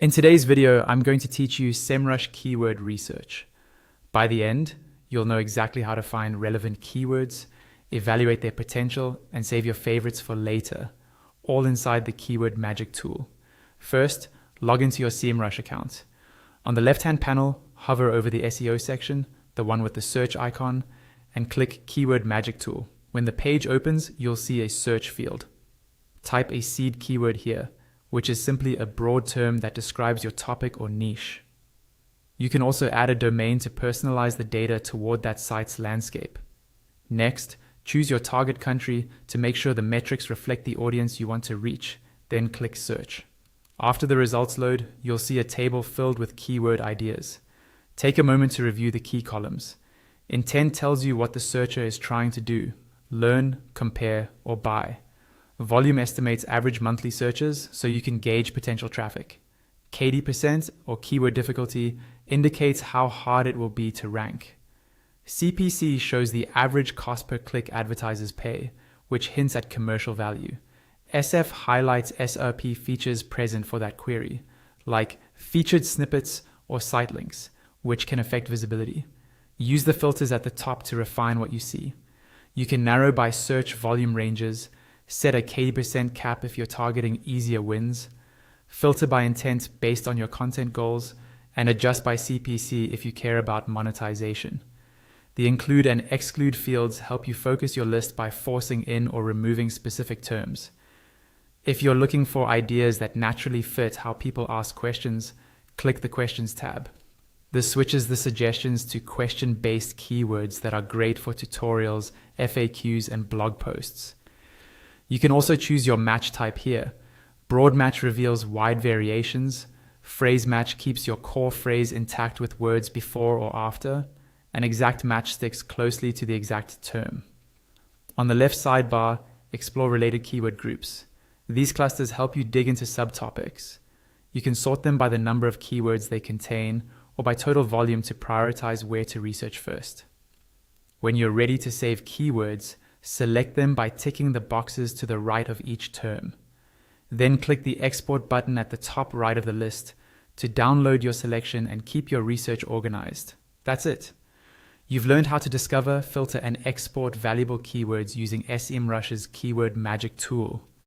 In today's video, I'm going to teach you SEMrush keyword research. By the end, you'll know exactly how to find relevant keywords, evaluate their potential, and save your favorites for later, all inside the Keyword Magic tool. First, log into your SEMrush account. On the left-hand panel, hover over the SEO section, the one with the search icon, and click Keyword Magic tool. When the page opens, you'll see a search field. Type a seed keyword here, which is simply a broad term that describes your topic or niche. You can also add a domain to personalize the data toward that site's landscape. Next, choose your target country to make sure the metrics reflect the audience you want to reach, then click Search. After the results load, you'll see a table filled with keyword ideas. Take a moment to review the key columns. Intent tells you what the searcher is trying to do: learn, compare, or buy. Volume estimates average monthly searches so you can gauge potential traffic. KD% or keyword difficulty indicates how hard it will be to rank. CPC shows the average cost per click advertisers pay, which hints at commercial value. SF highlights SRP features present for that query, like featured snippets or site links, which can affect visibility. Use the filters at the top to refine what you see. You can narrow by search volume ranges, set a KD% cap if you're targeting easier wins, filter by intent based on your content goals, and adjust by CPC if you care about monetization. The include and exclude fields help you focus your list by forcing in or removing specific terms. If you're looking for ideas that naturally fit how people ask questions, click the Questions tab. This switches the suggestions to question-based keywords that are great for tutorials, FAQs, and blog posts. You can also choose your match type here. Broad match reveals wide variations. Phrase match keeps your core phrase intact with words before or after. An exact match sticks closely to the exact term. On the left sidebar, explore related keyword groups. These clusters help you dig into subtopics. You can sort them by the number of keywords they contain or by total volume to prioritize where to research first. When you're ready to save keywords, select them by ticking the boxes to the right of each term. Then click the Export button at the top right of the list to download your selection and keep your research organized. That's it. You've learned how to discover, filter, and export valuable keywords using SEMrush's Keyword Magic tool.